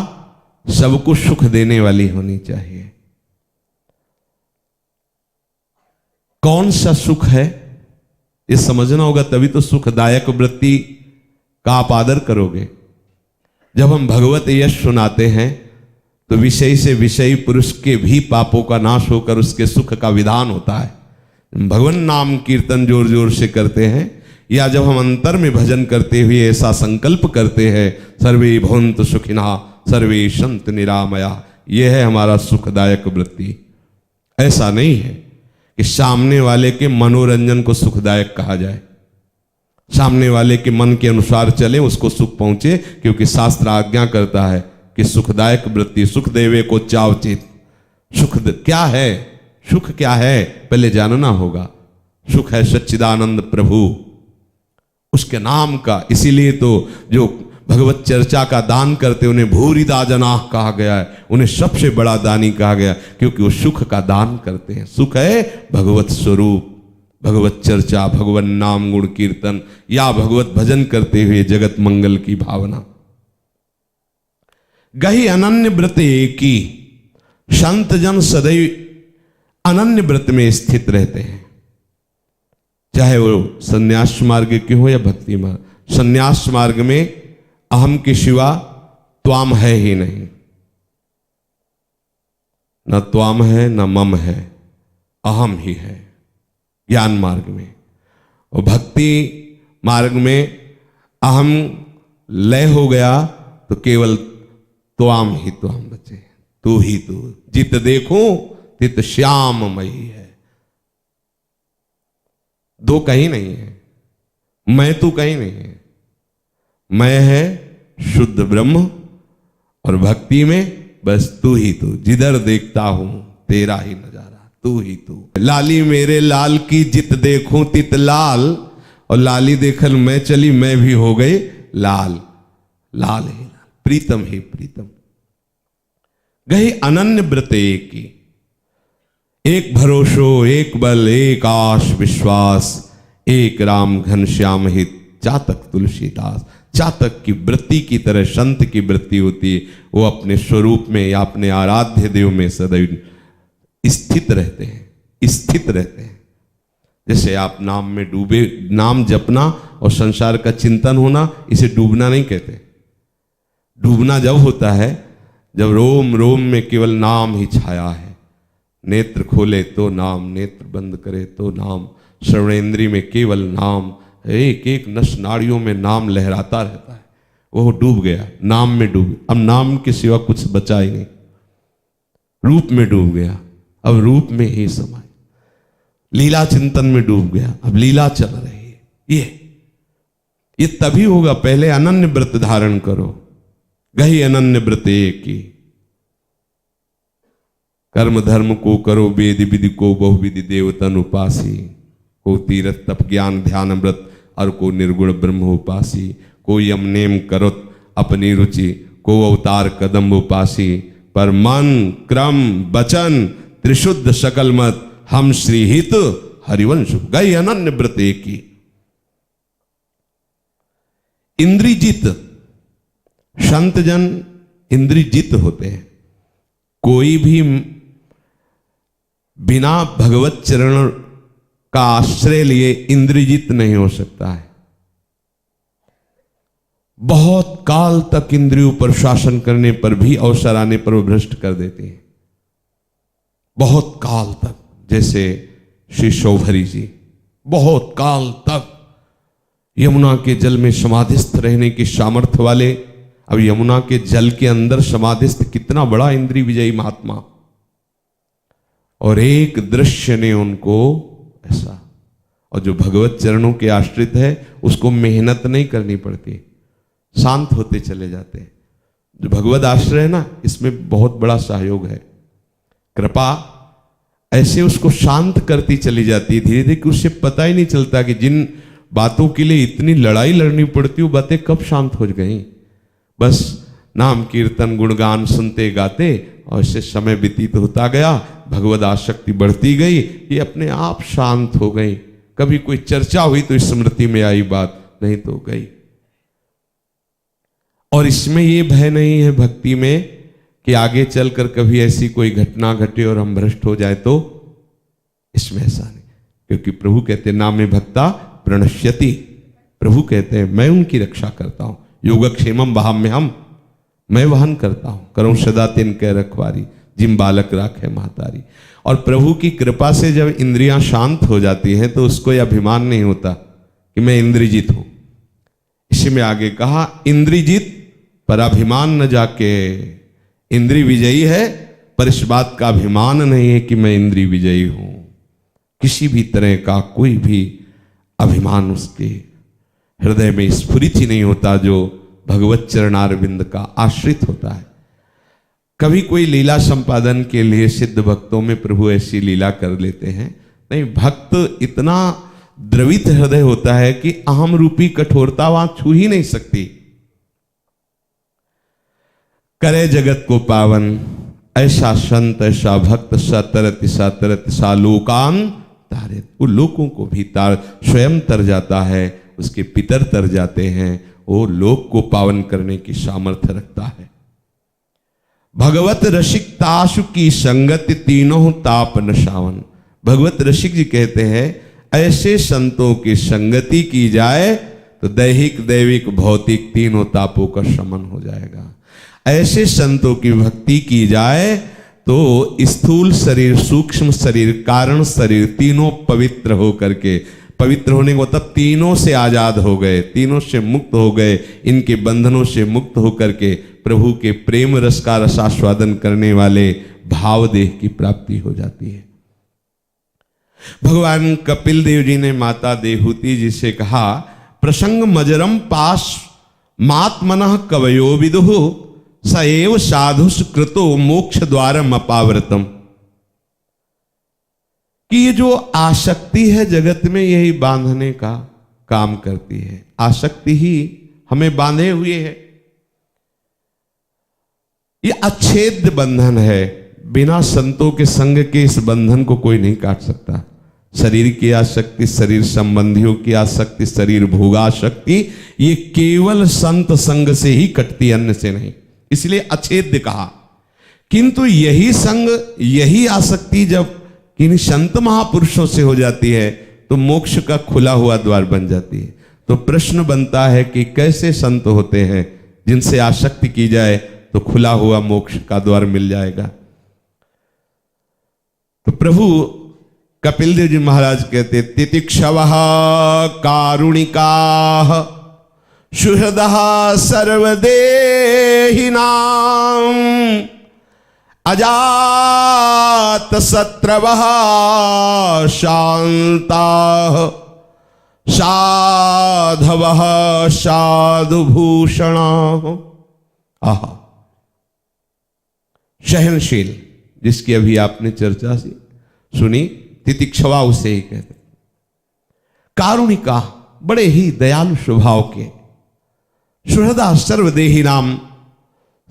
सबको सुख देने वाली होनी चाहिए। कौन सा सुख है ये समझना होगा, तभी तो सुखदायक वृत्ति का आप आदर करोगे। जब हम भगवत यश सुनाते हैं तो विषय से विषयी पुरुष के भी पापों का नाश होकर उसके सुख का विधान होता है। भगवान नाम कीर्तन जोर जोर से करते हैं, या जब हम अंतर में भजन करते हुए ऐसा संकल्प करते हैं सर्वे भवन्तु सुखिनः सर्वे सन्तु निरामया, यह है हमारा सुखदायक वृत्ति। ऐसा नहीं है कि सामने वाले के मनोरंजन को सुखदायक कहा जाए, सामने वाले के मन के अनुसार चले उसको सुख पहुंचे, क्योंकि शास्त्र आज्ञा करता है कि सुखदायक वृत्ति सुख देवे को चावचित। क्या है सुख? क्या है पहले जानना होगा। सुख है सच्चिदानंद प्रभु, उसके नाम का। इसीलिए तो जो भगवत चर्चा का दान करते उन्हें भूरिदा जनाह कहा गया है, उन्हें सबसे बड़ा दानी कहा गया, क्योंकि वो सुख का दान करते हैं। सुख है भगवत स्वरूप, भगवत चर्चा, भगवत नाम गुण कीर्तन, या भगवत भजन करते हुए जगत मंगल की भावना। गही अनन्य व्रत एकी, संत जन सदैव अनन्य व्रत में स्थित रहते हैं, चाहे वो संन्यास मार्ग के हो या भक्ति मार्ग। संन्यास मार्ग में अहम के सिवा त्वाम है ही नहीं, न त्वाम है न मम है, अहम ही है ज्ञान मार्ग में। और भक्ति मार्ग में अहम लय हो गया तो केवल त्वाम ही त्वाम बचे, तू ही तू। जित देखूं तित श्याममयी है, दो कहीं नहीं है, मैं तू कहीं नहीं है। मैं है शुद्ध ब्रह्म, और भक्ति में बस तू ही तू। जिधर देखता हूं तेरा ही नजारा, तू ही तू। लाली मेरे लाल की जित देखूं तित लाल, और लाली देखल मैं चली मैं भी हो गई लाल। लाल ही लाल, प्रीतम ही प्रीतम। गही अनन्य व्रत एकी, एक भरोसो एक बल एक आश विश्वास, एक राम घनश्याम हित चातक तुलसीदास। चातक की वृत्ति की तरह संत की वृत्ति होती है, वो अपने स्वरूप में या अपने आराध्य देव में सदैव स्थित रहते हैं, स्थित रहते हैं। जैसे आप नाम में डूबे, नाम जपना और संसार का चिंतन होना, इसे डूबना नहीं कहते। डूबना जब होता है जब रोम रोम में केवल नाम ही छाया है। नेत्र खोले तो नाम, नेत्र बंद करे तो नाम, श्रवणेन्द्रिय में केवल नाम, एक एक नस नाड़ियों में नाम लहराता रहता है। वो डूब गया, नाम में डूब। अब नाम के सिवा कुछ बचा ही नहीं, रूप में डूब गया, अब रूप में ही समाये। लीला चिंतन में डूब गया, अब लीला चल रही है। ये तभी होगा, पहले अनन्य व्रत धारण करो। गही अनन्य व्रत एकी, कर्म धर्म को करो वेद विधि को बहुविधि देवतन उपासी। को तीरथ तप ज्ञान ध्यान व्रत और को निर्गुण ब्रह्म उपासी। को यम नेम करो अपनी रुचि, को अवतार कदम उपासी। पर मन क्रम वचन त्रिशुद्ध सकल मत, हम श्रीहित हरिवंश। गई अनन्य व्रत एकी। इंद्रिजित, संत जन इंद्रिजित होते हैं। कोई भी बिना भगवत चरण का आश्रय लिए इंद्रिजित नहीं हो सकता है। बहुत काल तक इंद्रियों पर शासन करने पर भी अवसर आने पर वो भ्रष्ट कर देते हैं। बहुत काल तक, जैसे श्री शौभरी जी बहुत काल तक यमुना के जल में समाधिस्थ रहने की सामर्थ्य वाले। अब यमुना के जल के अंदर समाधिस्थ कितना बड़ा इंद्रिय विजयी महात्मा, और एक दृश्य ने उनको ऐसा। और जो भगवत चरणों के आश्रित है उसको मेहनत नहीं करनी पड़ती, शांत होते चले जाते हैं। जो भगवत आश्रय है ना, इसमें बहुत बड़ा सहयोग है। कृपा ऐसे उसको शांत करती चली जाती है धीरे धीरे कि उससे पता ही नहीं चलता कि जिन बातों के लिए इतनी लड़ाई लड़नी पड़ती वो बातें कब शांत हो गई। बस नाम कीर्तन गुणगान सुनते गाते और इससे समय व्यतीत होता गया, भगवद आसक्ति बढ़ती गई, ये अपने आप शांत हो गई। कभी कोई चर्चा हुई तो स्मृति में आई बात, नहीं तो गई। और इसमें ये भय नहीं है भक्ति में कि आगे चलकर कभी ऐसी कोई घटना घटे और हम भ्रष्ट हो जाए, तो इसमें ऐसा नहीं, क्योंकि प्रभु कहते नामे भक्ता प्रणश्यति। प्रभु कहते हैं मैं उनकी रक्षा करता हूं, योगक्षेमम वहाम्य हम, मैं वहन करता हूं, करूं सदा तिन कह रखवारी, जिम बालक राखे महतारी। और प्रभु की कृपा से जब इंद्रियां शांत हो जाती हैं तो उसको यह अभिमान नहीं होता कि मैं इंद्रियजीत हूं। इसी में आगे कहा इंद्रियजीत पर अभिमान न जाके, इंद्रिय विजयी है पर इस बात का अभिमान नहीं है कि मैं इंद्रिय विजयी हूं। किसी भी तरह का कोई भी अभिमान उसके हृदय में स्फुरित ही नहीं होता जो भगवत चरणारविंद का आश्रित होता है। कभी कोई लीला संपादन के लिए सिद्ध भक्तों में प्रभु ऐसी लीला कर लेते हैं, नहीं, भक्त इतना द्रवित हृदय होता है कि अहम रूपी कठोरता वहां छू ही नहीं सकती। करे जगत को पावन ऐसा संत ऐसा भक्त, सा तरत सा लोकान तारे, वो लोगों को भी तार, स्वयं तर जाता है, उसके पितर तर जाते हैं, वो लोक को पावन करने की सामर्थ्य रखता है। भगवत रसिक तासु की संगति तीनों ताप नशावन। भगवत रसिक जी कहते हैं ऐसे संतों की संगति की जाए तो दैहिक दैविक भौतिक तीनों तापों का शमन हो जाएगा। ऐसे संतों की भक्ति की जाए तो स्थूल शरीर सूक्ष्म शरीर कारण शरीर तीनों पवित्र हो करके, पवित्र होने को तब तीनों से आजाद हो गए, तीनों से मुक्त हो गए, इनके बंधनों से मुक्त होकर के प्रभु के प्रेम रस का रसास्वादन करने वाले भाव देह की प्राप्ति हो जाती है। भगवान कपिल देव जी ने माता देहूति जी से कहा प्रसंग मजरम पास मात्मनः कवयो विदुः सएव साधुष कृतो मोक्ष द्वारम अपावृतम, कि ये जो आसक्ति है जगत में यही बांधने का काम करती है। आसक्ति ही हमें बांधे हुए है, ये अच्छेद्य बंधन है। बिना संतों के संग के इस बंधन को कोई नहीं काट सकता। शरीर की आसक्ति, शरीर संबंधियों की आसक्ति, शरीर भोगासक्ति, ये केवल संत संग से ही कटती, अन्य से नहीं। इसलिए अच्छेद्य कहा। किंतु यही संग यही आसक्ति जब इन संत महापुरुषों से हो जाती है तो मोक्ष का खुला हुआ द्वार बन जाती है। तो प्रश्न बनता है कि कैसे संत होते हैं जिनसे आसक्ति की जाए तो खुला हुआ मोक्ष का द्वार मिल जाएगा। तो प्रभु कपिल देव जी महाराज कहते तितिक्षवः कारुणिकाः सुहृदः सर्वदेहिनां अजात शत्रवः शान्ताः साधवः साधुभूषणाः। आहा, सहनशील जिसकी अभी आपने चर्चा सुनी, तितिक्षवा उसे ही कहते। कारुणिका बड़े ही दयालु स्वभाव के, सुहृदा सर्वदेही नाम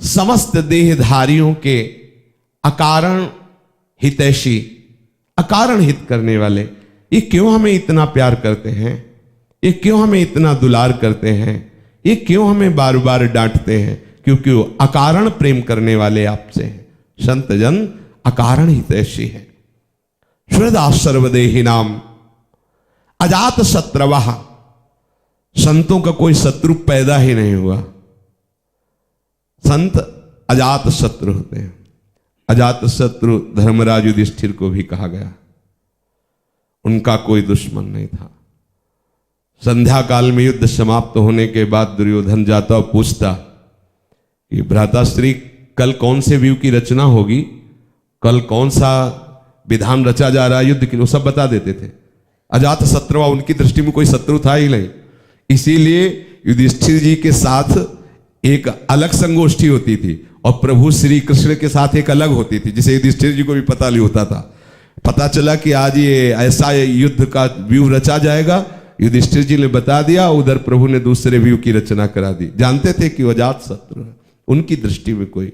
समस्त देहधारियों के अकारण हितैषी, अकारण हित करने वाले। ये क्यों हमें इतना प्यार करते हैं, ये क्यों हमें इतना दुलार करते हैं, ये क्यों हमें बार बार डांटते हैं? क्योंकि वो अकारण प्रेम करने वाले आपसे हैं। संत जन अकारण हितैषी है। सुहृदा सर्वदेही नाम अजात शत्रवः, संतों का कोई शत्रु पैदा ही नहीं हुआ। संत अजात शत्रु होते हैं। अजातशत्रु धर्मराज युधिष्ठिर को भी कहा गया, उनका कोई दुश्मन नहीं था। संध्या काल में युद्ध समाप्त होने के बाद दुर्योधन जाता और पूछता कि भ्राताश्री कल कौन से व्यू की रचना होगी, कल कौन सा विधान रचा जा रहा है युद्ध के लिए, वो सब बता देते थे। अजातशत्रु उनकी दृष्टि में कोई शत्रु था ही नहीं, इसीलिए युधिष्ठिर जी के साथ एक अलग संगोष्ठी होती थी और प्रभु श्री कृष्ण के साथ एक अलग होती थी, जिसे युधिष्ठिर जी को भी पता नहीं होता था। पता चला कि आज ये ऐसा युद्ध का व्यू रचा जाएगा, युधिष्ठिर जी ने बता दिया, उधर प्रभु ने दूसरे व्यू की रचना करा दी। जानते थे कि वो अजातशत्रु है, उनकी दृष्टि में कोई।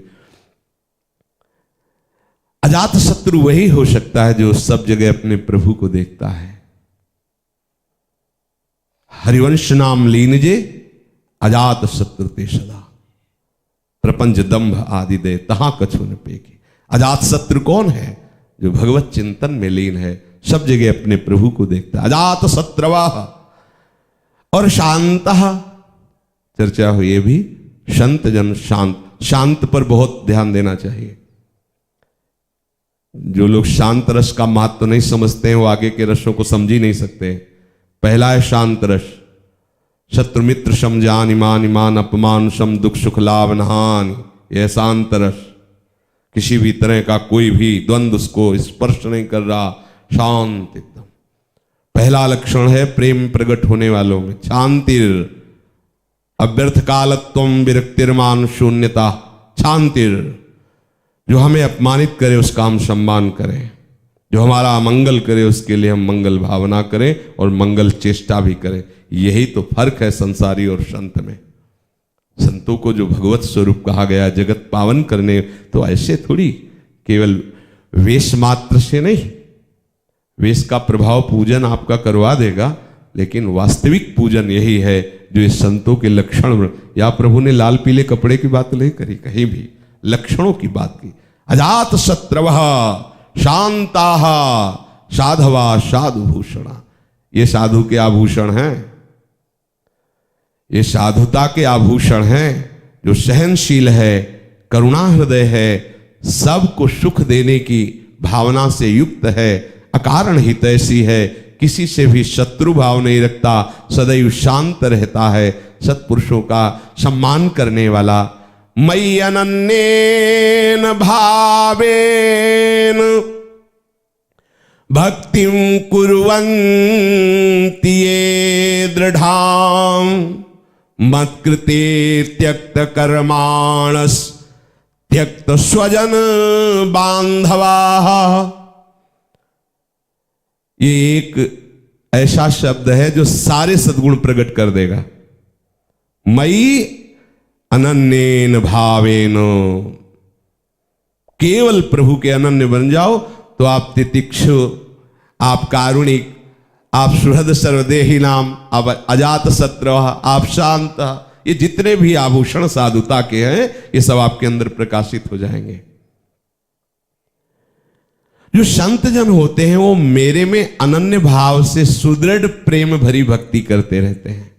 अजातशत्रु वही हो सकता है जो सब जगह अपने प्रभु को देखता है। हरिवंश नाम लीनजे अजातशत्रु ते सदा, प्रपंच दंभ आदि दे तहां कछु न पेगी। अजातशत्रु कौन है? जो भगवत चिंतन में लीन है, सब जगह अपने प्रभु को देखता है। अजातशत्रवाः और शांतः, चर्चा हुई ये भी, संत जन शांत। शांत पर बहुत ध्यान देना चाहिए। जो लोग शांत रस का महत्व तो नहीं समझते हैं, वो आगे के रसों को समझ ही नहीं सकते। पहला है शांत रस, शत्रु मित्र समझान, ईमान ईमान अपमान, सम दुख सुख लाभ नहान। यह शांत रस, किसी भी तरह का कोई भी द्वंद्व उसको स्पर्श नहीं कर रहा, शांत एकदम। पहला लक्षण है प्रेम प्रकट होने वालों में, शांतिर। अव्यर्थ कालत्वम विरक्तिर्मान शून्यता, शांतिर। जो हमें अपमानित करे उसका हम सम्मान करें, जो हमारा मंगल करे उसके लिए हम मंगल भावना करें और मंगल चेष्टा भी करें। यही तो फर्क है संसारी और संत में। संतों को जो भगवत स्वरूप कहा गया, जगत पावन करने, तो ऐसे थोड़ी केवल वेश मात्र से नहीं। वेश का प्रभाव पूजन आपका करवा देगा, लेकिन वास्तविक पूजन यही है जो इस संतों के लक्षण। या प्रभु ने लाल पीले कपड़े की बात नहीं करी, कहीं भी लक्षणों की बात की। अजातशत्रवः शांताः साधवा साधुभूषणा। ये साधु के आभूषण हैं, ये साधुता के आभूषण हैं। जो सहनशील है, करुणा हृदय है, सबको सुख देने की भावना से युक्त है, अकारण हितैषी है, किसी से भी शत्रु भाव नहीं रखता, सदैव शांत रहता है, सत्पुरुषों का सम्मान करने वाला। मयि अनन्येन भावेन भक्तिं कुर्वन्ति ये दृढ़ां, मत्कृते त्यक्त कर्माणस् त्यक्त स्वजन बांधवाः। ये एक ऐसा शब्द है जो सारे सद्गुण प्रकट कर देगा। मयि अनन्येन भावेन, केवल प्रभु के अनन्य बन जाओ तो आप तितिक्षु, आप कारुणिक, आप सुहृद सर्वदेही नाम, आप अजातशत्रु, आप शांत। ये जितने भी आभूषण साधुता के हैं, ये सब आपके अंदर प्रकाशित हो जाएंगे। जो संत जन होते हैं वो मेरे में अनन्य भाव से सुदृढ़ प्रेम भरी भक्ति करते रहते हैं।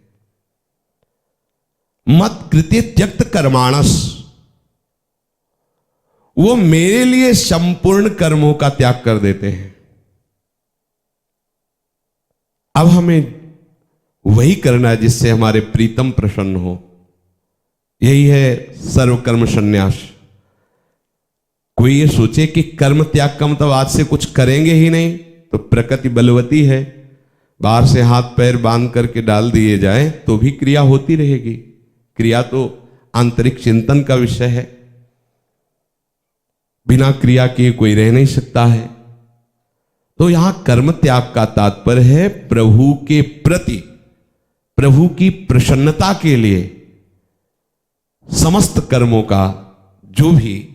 मत कृत्य त्यक्त कर्माणस, वो मेरे लिए संपूर्ण कर्मों का त्याग कर देते हैं। अब हमें वही करना है जिससे हमारे प्रीतम प्रसन्न हो। यही है सर्वकर्म संन्यास। कोई ये सोचे कि कर्म त्याग का मतलब आज से कुछ करेंगे ही नहीं, तो प्रकृति बलवती है, बाहर से हाथ पैर बांध करके डाल दिए जाए तो भी क्रिया होती रहेगी। क्रिया तो आंतरिक चिंतन का विषय है, बिना क्रिया किए कोई रह नहीं सकता है। तो यहां कर्म त्याग का तात्पर्य है प्रभु के प्रति, प्रभु की प्रसन्नता के लिए समस्त कर्मों का, जो भी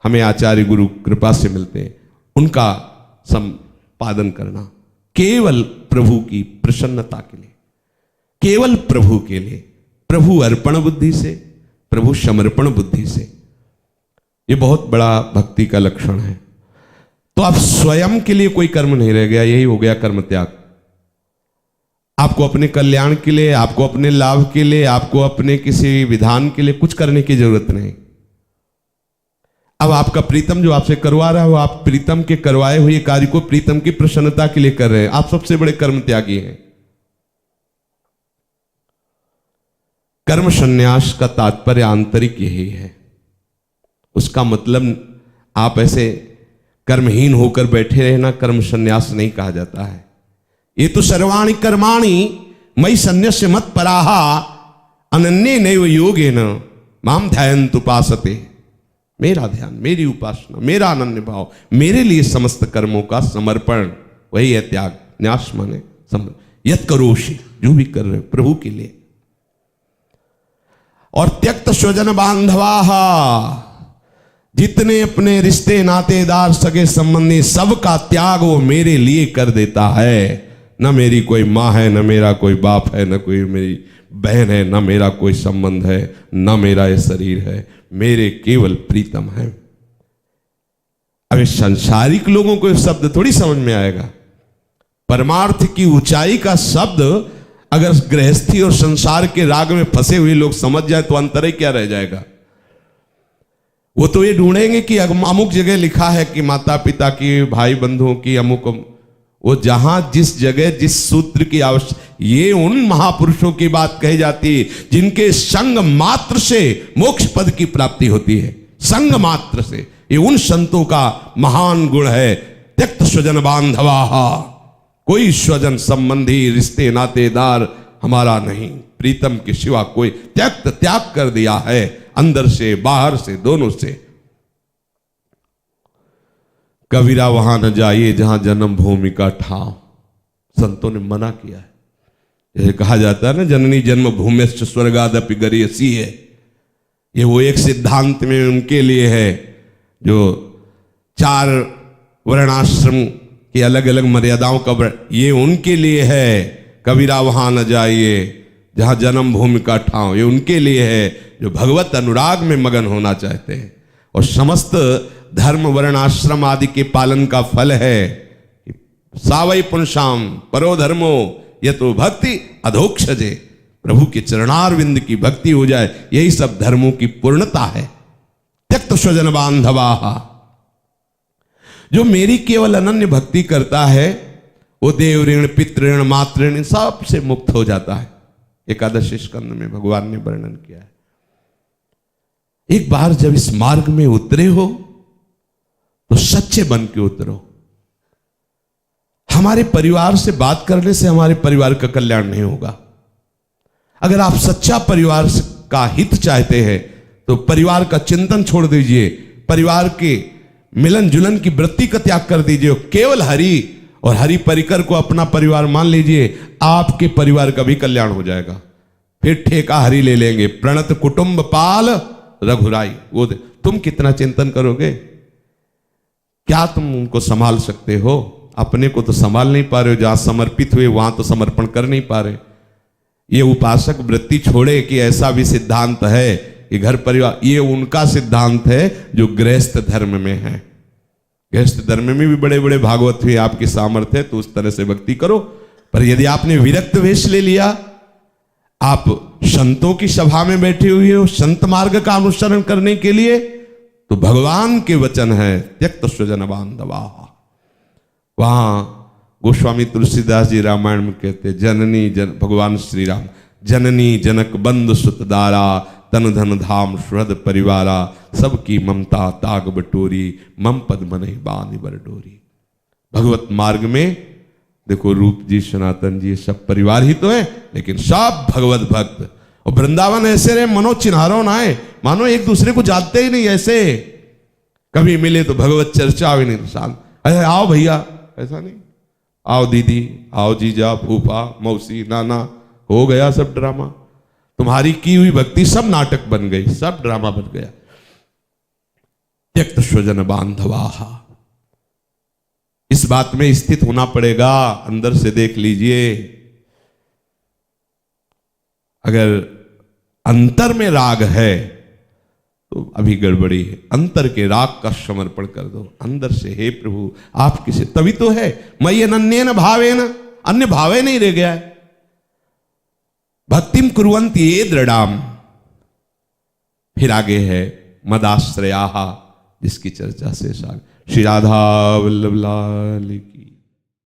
हमें आचार्य गुरु कृपा से मिलते हैं, उनका संपादन करना केवल प्रभु की प्रसन्नता के लिए, केवल प्रभु के लिए, प्रभु अर्पण बुद्धि से, प्रभु समर्पण बुद्धि से। ये बहुत बड़ा भक्ति का लक्षण है। तो अब स्वयं के लिए कोई कर्म नहीं रह गया, यही हो गया कर्म त्याग। आपको अपने कल्याण के लिए, आपको अपने लाभ के लिए, आपको अपने किसी विधान के लिए कुछ करने की जरूरत नहीं। अब आपका प्रीतम जो आपसे करवा रहा है, वो आप प्रीतम के करवाए हुए कार्य को प्रीतम की प्रसन्नता के लिए कर रहे हैं। आप सबसे बड़े कर्म त्यागी हैं। कर्म संन्यास का तात्पर्य आंतरिक यही है। उसका मतलब आप ऐसे कर्महीन होकर बैठे रहना कर्म संन्यास नहीं कहा जाता है। ये तो सर्वाणि कर्माणि मयि सन्न्यस्य मत पराहा अनन्ये नैव योगेन माम ध्यायन्तु उपासते। मेरा ध्यान, मेरी उपासना, मेरा अनन्य भाव, मेरे लिए समस्त कर्मों का समर्पण, वही है त्याग। न्यास माने यत् करोषि, जो भी कर रहे प्रभु के लिए। और त्यक्त स्वजन बांधवाहा, जितने अपने रिश्ते नातेदार सगे संबंधी सबका त्याग वो मेरे लिए कर देता है। न मेरी कोई माँ है, न मेरा कोई बाप है, न कोई मेरी बहन है, न मेरा कोई संबंध है, न मेरा ये शरीर है, मेरे केवल प्रीतम है। अब सांसारिक लोगों को ये शब्द थोड़ी समझ में आएगा। परमार्थ की ऊंचाई का शब्द अगर गृहस्थी और संसार के राग में फंसे हुए लोग समझ जाए तो अंतर ही क्या रह जाएगा। वो तो ये ढूंढेंगे कि अमुक जगह लिखा है कि माता पिता की, भाई बंधुओं की, अमुक, वो जहां जिस जगह जिस सूत्र की आवश्यक, ये उन महापुरुषों की बात कही जाती है जिनके संग मात्र से मोक्ष पद की प्राप्ति होती है। संग मात्र से, ये उन संतों का महान गुण है। त्यक्त स्वजन बांधवाहा, कोई स्वजन संबंधी रिश्ते नातेदार हमारा नहीं, प्रीतम के सिवा कोई। त्याग कर दिया है, अंदर से बाहर से दोनों से। कबीरा वहां न जाइए जहां जन्म भूमि का ठाव, संतों ने मना किया है। जैसे कहा जाता है ना, जननी जन्म भूमिश्च स्वर्गादपि गरीयसी है। ये वो एक सिद्धांत में उनके लिए है जो 4 वर्णाश्रम की अलग अलग मर्यादाओं का, ये उनके लिए है। कबीरा वहां न जाइए जहां जन्म भूमि का ठाव, ये उनके लिए है जो भगवत अनुराग में मगन होना चाहते हैं। और समस्त धर्म वर्ण आश्रम आदि के पालन का फल है सावई पुंसाम परो धर्मो यतो भक्ति अधोक्षजे, प्रभु के चरणारविंद की भक्ति हो जाए, यही सब धर्मों की पूर्णता है। त्यक्त स्वजन बांधवाहा, जो मेरी केवल अनन्य भक्ति करता है वो देव ऋण, पितृण, मातृण सबसे मुक्त हो जाता है। एकादश स्कंद में भगवान ने वर्णन किया है। एक बार जब इस मार्ग में उतरे हो तो सच्चे बन के उतरो। हमारे परिवार से बात करने से हमारे परिवार का कल्याण नहीं होगा। अगर आप सच्चा परिवार का हित चाहते हैं तो परिवार का चिंतन छोड़ दीजिए, परिवार के मिलन जुलन की वृत्ति का त्याग कर दीजिए, केवल हरि और हरि परिकर को अपना परिवार मान लीजिए, आपके परिवार का भी कल्याण हो जाएगा। फिर ठेका हरि ले लेंगे। प्रणत कुटुंब पाल रघुराई, वो तुम कितना चिंतन करोगे? क्या तुम उनको संभाल सकते हो? अपने को तो संभाल नहीं पा रहे हो, जहां समर्पित हुए वहां तो समर्पण कर नहीं पा रहे। ये उपासक वृत्ति छोड़े कि ऐसा भी सिद्धांत है कि घर परिवार, ये उनका सिद्धांत है जो गृहस्थ धर्म में है। गृहस्थ धर्म में भी बड़े बड़े भागवत हुए, आपकी सामर्थ्य है तो उस तरह से भक्ति करो। पर यदि आपने विरक्त वेश ले लिया, आप संतों की सभा में बैठे हुए हो संत मार्ग का अनुसरण करने के लिए, तो भगवान के वचन है त्यक्त स्वजन बांधवाहा। वहां गोस्वामी तुलसीदास जी रामायण में कहते जननी भगवान श्री राम, जननी जनक बंधु सुत दारा, तन धन धाम सुहृद परिवारा, सबकी ममता ताग बटोरी, मम पद मनहि बांधि बर डोरी। भगवत मार्ग में देखो रूप जी, सनातन जी, सब परिवार ही तो है, लेकिन सब भगवत भक्त। और वृंदावन ऐसे रहे मनो चिन्हारो ना है, मानो एक दूसरे को जानते ही नहीं। ऐसे कभी मिले तो भगवत चर्चा भी नहीं, शांत, अरे आओ भैया, ऐसा नहीं, आओ दीदी, आओ जीजा, फूफा, मौसी, नाना, हो गया सब ड्रामा। तुम्हारी की हुई भक्ति सब नाटक बन गई, सब ड्रामा बन गया। त्यक्त स्वजन बांधवाहा, इस बात में स्थित होना पड़ेगा। अंदर से देख लीजिए, अगर अंतर में राग है तो अभी गड़बड़ी है। अंतर के राग का समर्पण कर दो अंदर से, हे प्रभु आप किसे, तभी तो है मयि अनन्येन भावेन, अन्य भावे नहीं रह गया है। भक्तिम कुर्वन्ति ये दृढ़ाम, फिर आगे है मदाश्रयाहा, जिसकी चर्चा से साग। श्री राधा वल्लभ लाल की।